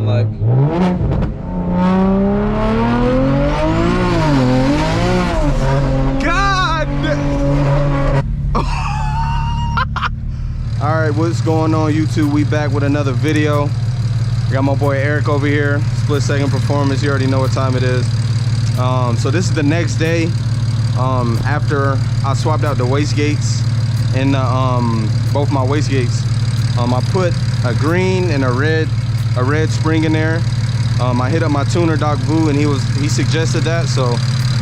sound like. God! Alright, what's going on YouTube? We back with another video. Got my boy Eric over here, split second performance. You already know what time it is. So this is the next day after I swapped out the wastegates and both my wastegates. I put a green and a red spring in there. I hit up my tuner Doc Vu, and he suggested that, so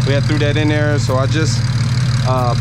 we had threw that in there. So I just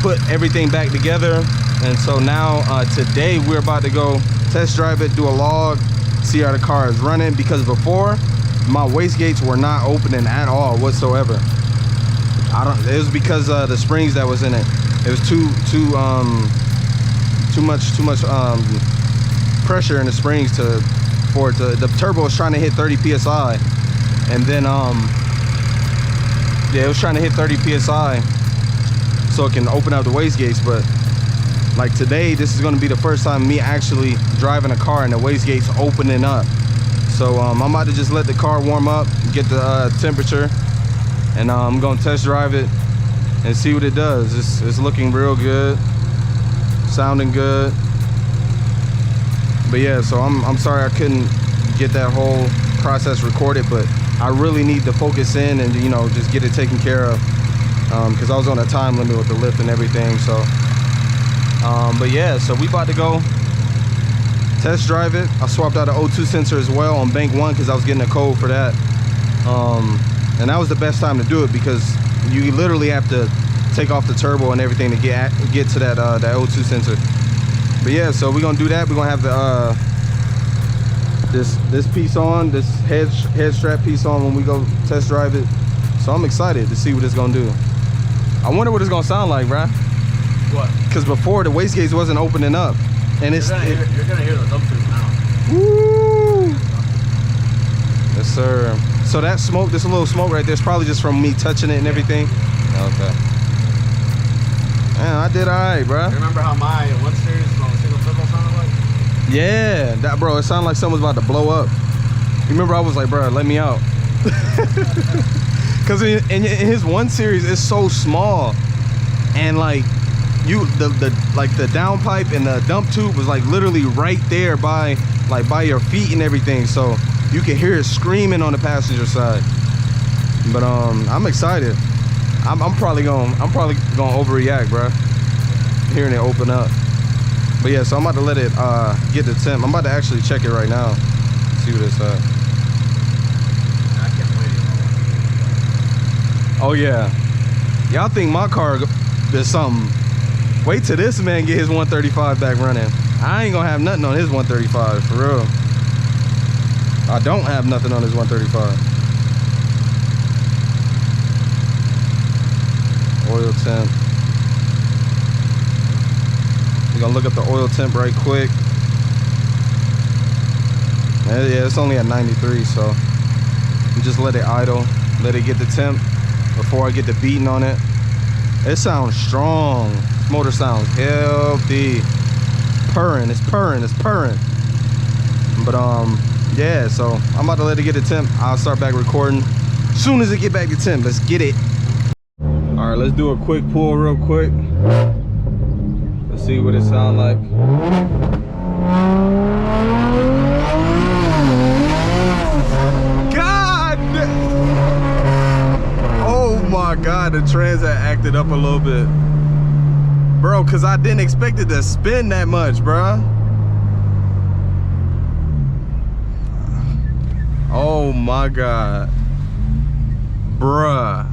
put everything back together, and so now today we're about to go test drive it, do a log, see how the car is running, because before my wastegates were not opening at all whatsoever. It was because the springs that was in it. It was too much pressure in the springs for it to, the turbo was trying to hit 30 psi, and then yeah, it was trying to hit 30 psi so it can open up the wastegates. But like today, this is going to be the first time me actually driving a car and the wastegates opening up. So I'm about to just let the car warm up, get the temperature, and I'm going to test drive it and see what it does. It's looking real good, sounding good. But yeah, so I'm sorry I couldn't get that whole process recorded, but I really need to focus in and, you know, just get it taken care of, because I was on a time limit with the lift and everything. So but yeah, so we about to go test drive it. I swapped out an O2 sensor as well on bank 1 because I was getting a code for that, and that was the best time to do it, because you literally have to take off the turbo and everything to get to that O2 sensor. But yeah, so we're gonna do that. We're gonna have the this piece on, this head strap piece on when we go test drive it. So I'm excited to see what it's gonna do. I wonder what it's gonna sound like, bruh. What? Because before the wastegates wasn't opening up, and you're gonna hear the dump tube now. Woo! Yes, sir. So that smoke, this little smoke right there, is probably just from me touching it and everything. Okay. Man, I did all right, bro. You remember how my 1 Series on the single turbo sounded like? Yeah, that, bro, it sounded like something was about to blow up. You remember I was like, bro, let me out. Because in his 1 Series, it's so small, and like the downpipe and the dump tube was like literally right there by your feet and everything, so you can hear it screaming on the passenger side. But I'm excited. I'm probably gonna overreact, bro, hearing it open up. But yeah, so I'm about to let it get the temp. I'm about to actually check it right now, see what it's at. I can't wait. Oh yeah, y'all think my car is something? Wait till this man get his 135 back running. I ain't gonna have nothing on his 135, for real. I don't have nothing on his 135. Oil temp. We're gonna look up the oil temp right quick. Yeah, it's only at 93, so just let it idle, let it get the temp before I get the beating on it. It sounds strong. This motor sounds healthy. Purring, it's purring, it's purring. But yeah, so I'm about to let it get the temp. I'll start back recording as soon as it get back to temp. Let's get it. All right, let's do a quick pull real quick. Let's see what it sounds like. God! Oh my God, the Transit acted up a little bit. Bro, cause I didn't expect it to spin that much, bro. Oh my God. Bruh.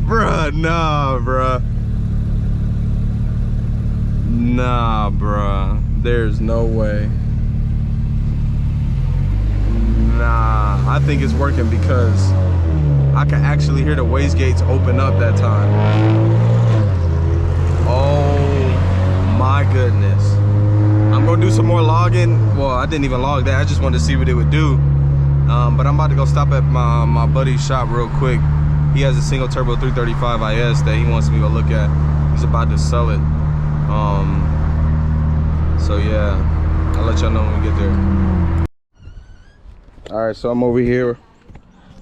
Bruh, nah, bruh. Nah, bruh. There's no way. Nah, I think it's working because I can actually hear the wastegates open up that time. Oh my goodness. I'm gonna do some more logging. Well, I didn't even log that. I just wanted to see what it would do. But I'm about to go stop at my buddy's shop real quick. He has a single turbo 335 IS that he wants me to look at. He's about to sell it. So yeah, I'll let y'all know when we get there. All right, so I'm over here,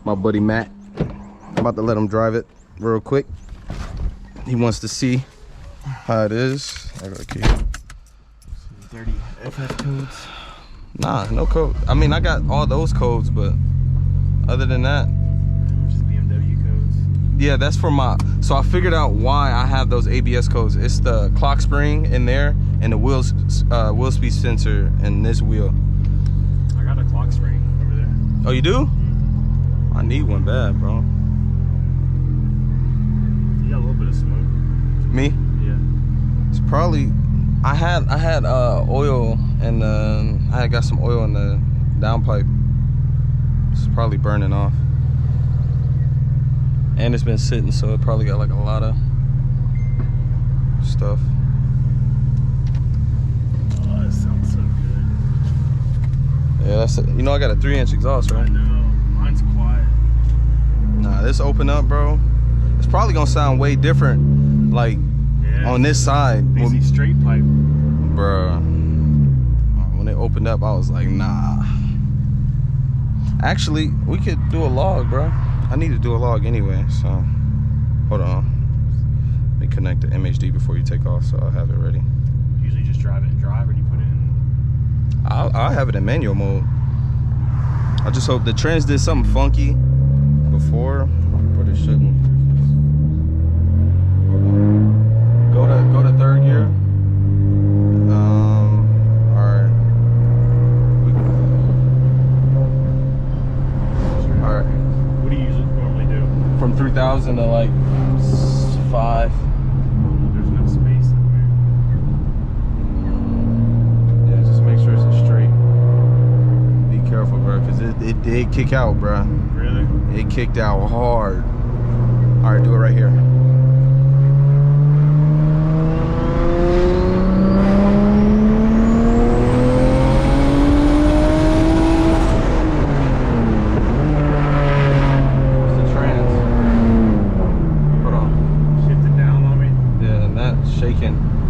my buddy Matt. I'm about to let him drive it real quick. He wants to see how it is. I got a key. 30 FF codes. Nah, no code. I mean, I got all those codes, but other than that, Just BMW codes. yeah, that's for my. So I figured out why I have those ABS codes. It's the clock spring in there and the wheel speed sensor in this wheel. I got a clock spring over there. Oh, you do? I need one bad, bro. You got a little bit of smoke. Me? Yeah. It's probably. I had oil and I got some oil in the downpipe. It's probably burning off. And it's been sitting, so it probably got like a lot of stuff. Oh, that sounds so good. Yeah, that's it. You know I got a 3-inch exhaust, I right? know. Mine's quiet. Nah, this open up, bro. It's probably gonna sound way different, like Yeah. on this side. Basically straight pipe. Bruh, when it opened up, I was like, nah. Actually, we could do a log, bro. I need to do a log anyway, so hold on. Let me connect the MHD before you take off, so I'll have it ready. Usually just drive it and drive, or do you put it in? I'll have it in manual mode. I just hope the trends did something funky before, but it shouldn't. Hold on. Go to third gear. Alright. Alright. What do you usually normally do? From 3,000 to like 5. There's no space in Yeah, just make sure it's straight. Be careful, bro, because it did kick out, bro. there. Really? It kicked out hard. Alright, do it right here.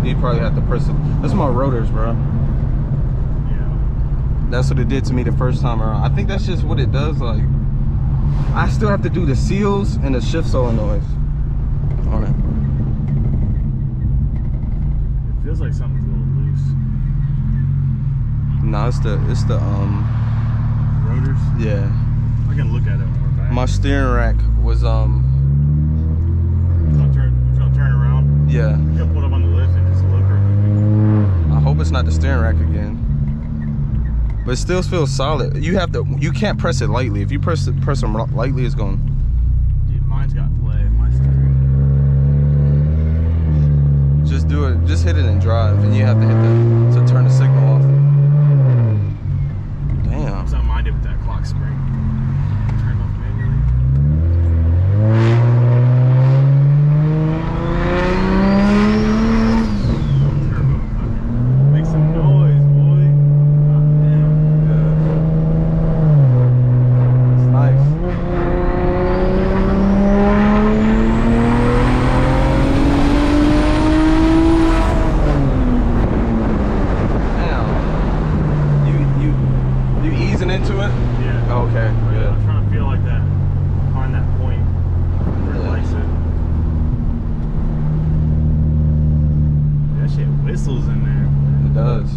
You probably have to press it. That's my rotors, bro. Yeah. That's what it did to me the first time around. I think that's just what it does. Like, I still have to do the seals and the shift solenoids on It feels like something's a little loose. it. No, it's the Rotors? yeah. I can look at it when we're back. My steering rack was It's gonna turn around. yeah. You can pull it up on the lift and just look real quick. I hope it's not the steering rack again. But it still feels solid. You can't press it lightly. If you press them lightly, it's going. Dude, mine's got play. My steering. Just do it. Just hit it and drive, and you have to hit to turn the signal off. Damn. Something I did with that clock spring. Turn it off manually. Turbo fucking. Make some noise, boy. God damn. It's nice. Damn. You easing into it? Yeah. Okay. Yeah, Good. I'm trying to feel like that. Find that point where it likes it. That shit whistles in there. It does.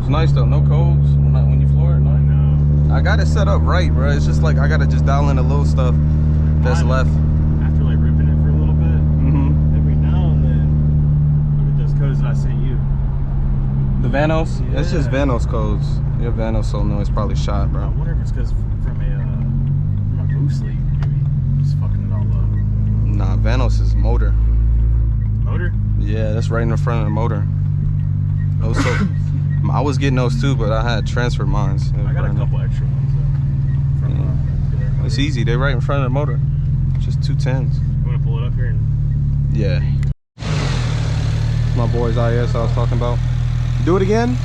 It's nice though. No codes when you floor it. I No. know. I got it set up right, bro. It's just like I gotta just dial in the little stuff that's Mine- left. After like ripping it for a little bit, Mm-hmm. every now and then, look at those codes that I sent you. The Vanos? Yeah. It's just Yeah. Vanos codes. Your Vanos solenoid's probably shot, I bro. wonder if it's because from a boost leak, maybe just fucking it all up. Nah, Vanos is motor. Motor? Yeah, that's right in the front of the motor. Those I was getting those too, but I had transfer mines. I got a couple extra ones though. From their motor. It's easy. They're right in front of the motor. Just 210s. You want to pull it up here and Yeah. My boy's IS I was talking about. Do it again.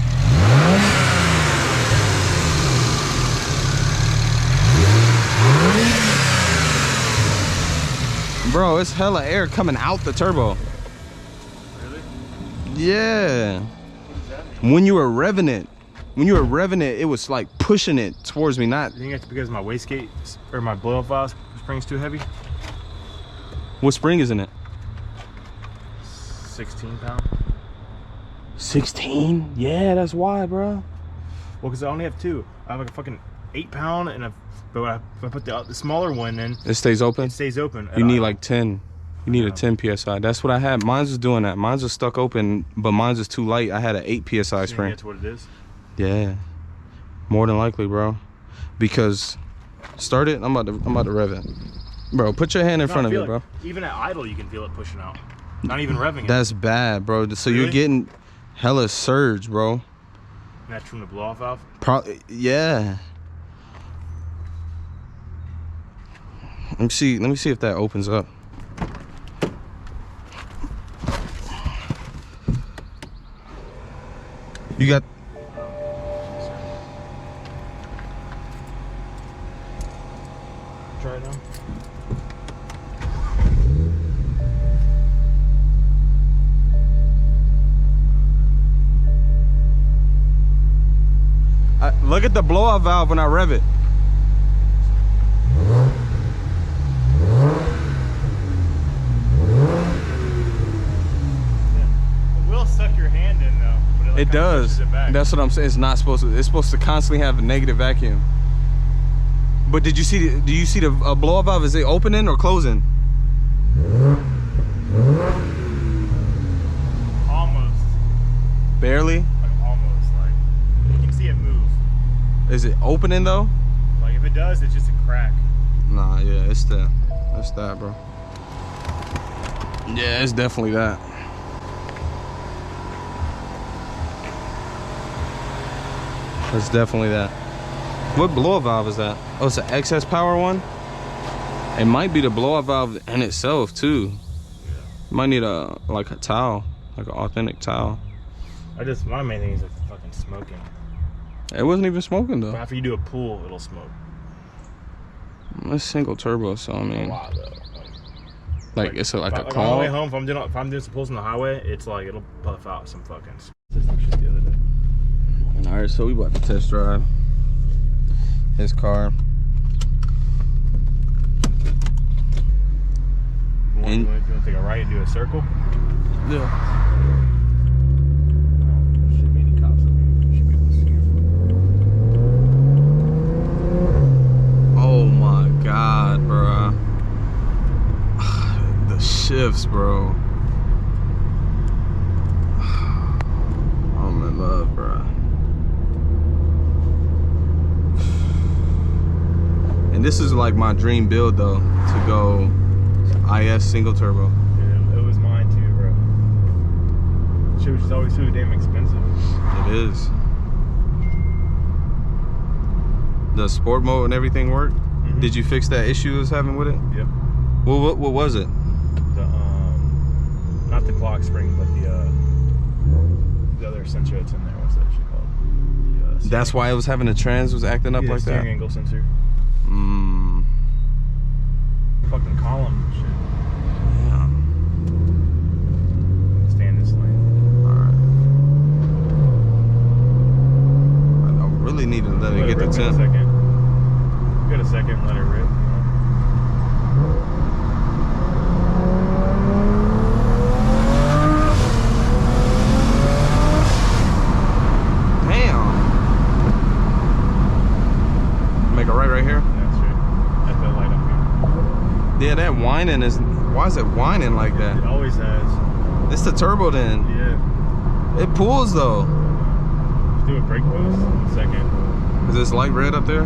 Bro, it's hella air coming out the turbo. really? Yeah. What does that mean? When you were revving it, it was like pushing it towards me, not. You think that's because my wastegate or my blow-off valve spring's too heavy? What spring is in it? 16 pound. 16? Yeah, that's why, bro. Well, because I only have two. I have like a fucking 8 pound, and but when if I put the smaller one in, It stays open? it stays open. You need like 10. You need a 10 PSI. That's what I had. Mine's was doing that. Mine's was stuck open, but mine's was too light. I had an 8 PSI spring. That's what it is. Yeah. More than likely, bro. Because start it, I'm about to rev it. Bro, put your hand in front of it, bro. Even at idle, you can feel it pushing out. Not even revving it. That's bad, bro. So Really? you're getting hella surge, bro. And that's from the blow-off valve? Probably, yeah. Let me see if that opens up. You got. Try it now. Look at the blow-off valve when I rev it. It will suck your hand in though. But it, like, It does. pushes it back. That's what I'm saying. It's not supposed to. It's supposed to constantly have a negative vacuum. But did you see? Do you see the blow-off valve? Is it opening or closing? Almost. Barely. Like almost. Like you can see it move. Is it opening though? Like if it does, it's just a crack. Nah, yeah, it's that. That's that, bro. Yeah, it's definitely that. It's definitely that. What blow-off valve is that? Oh, it's an excess power one? It might be the blow-off valve in itself too. You might need like a towel, like an authentic towel. My main thing is it's fucking smoking. It wasn't even smoking though. But after you do a pull, it'll smoke. It's single turbo, so I mean, A lot though. like it's like a on the way call. home, if I'm doing some pulls on the highway, it's like it'll puff out some fucking system shit the other day. All right, so we about to test drive his car. You want to take a right and do a circle? Yeah. Should be any cops up here. Should be able to see him. Oh my God, bro. The shifts, bro. I'm in love, bro. And this is like my dream build though, to go IS single turbo. Yeah, it was mine too, bro. Shit was just always so damn expensive. It is. Does sport mode and everything work? Mm-hmm. Did you fix that issue you was having with it? Yep. What was it? The not the clock spring, but the other sensor that's in there. What's that shit called? The, That's why it was having the trans was acting up like steering that? angle sensor. Mmm. Fucking column shit. Yeah. Stay in this lane. Alright. I really need to let it get the rip in a temp. second. Get a second, let it rip. Damn. Make a right here. That's right. That's that light up here. Yeah, that whining is. Why is it whining like It that? always has. It's the turbo then. Yeah. It pulls though. Just do a brake boost in a second. Is this light red up there?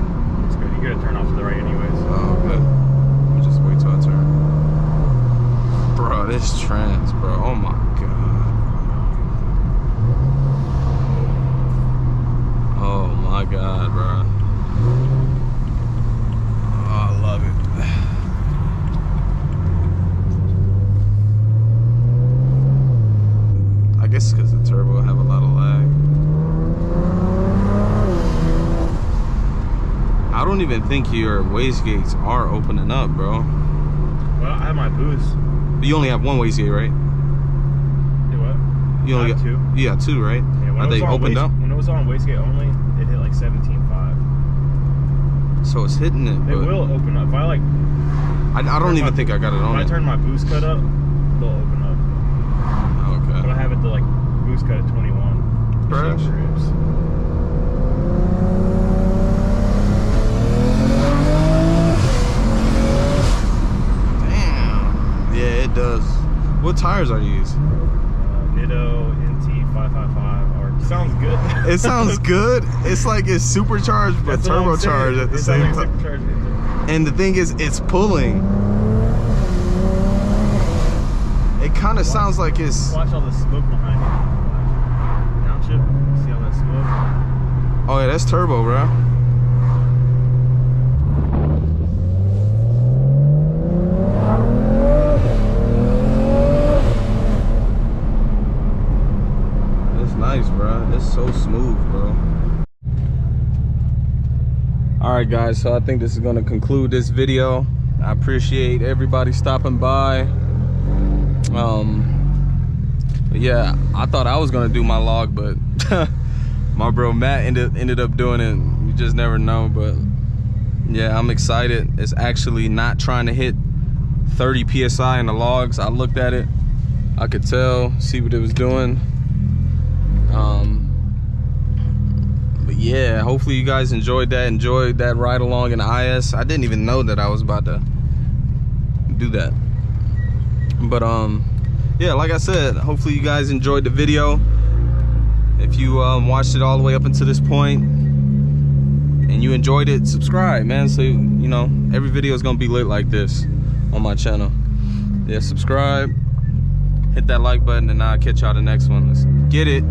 It's good. You gotta turn off to the right anyways. Oh, okay. Let me just wait till I turn. Bro, this trans, bro. Oh my God. Oh my God, bro. Oh, I love it. I guess because the turbo have a lot of lag. I don't even think your wastegates are opening up, bro. Well, I have my boost. But you only have one wastegate, right? Do what? You only got two. You got two, right? Yeah, Are they opened up? When it was on wastegate only, it hit like 17.5. So it's hitting it. It will open up. If I like, I don't even think I got it on. When I turn my boost cut up, they'll open up. Okay. But I have it to like boost cut at 21. Fresh. Damn. Yeah, it does. What tires are you using? Nitto NT 555 R. Sounds good. It sounds good. It's like it's supercharged but turbocharged at the same time. And the thing is, it's pulling. It kind of sounds like it's. Watch all the smoke behind you. Downshift. See all that smoke? Oh yeah, that's turbo, bro. Nice, bro. It's so smooth, bro. All right, guys, so I think this is going to conclude this video. I appreciate everybody stopping by. But yeah, I thought I was going to do my log, but my bro Matt ended up doing it. You just never know. But yeah, I'm excited. It's actually not trying to hit 30 psi in the logs. I looked at it, I could tell, see what it was doing. But yeah, hopefully you guys enjoyed that ride along in the IS. I didn't even know that I was about to do that. But yeah, like I said, hopefully you guys enjoyed the video. If you watched it all the way up until this point and you enjoyed it, subscribe, man, so you know every video is gonna be lit like this on my channel. Yeah, subscribe, hit that like button, and I'll catch y'all the next one. Let's get it.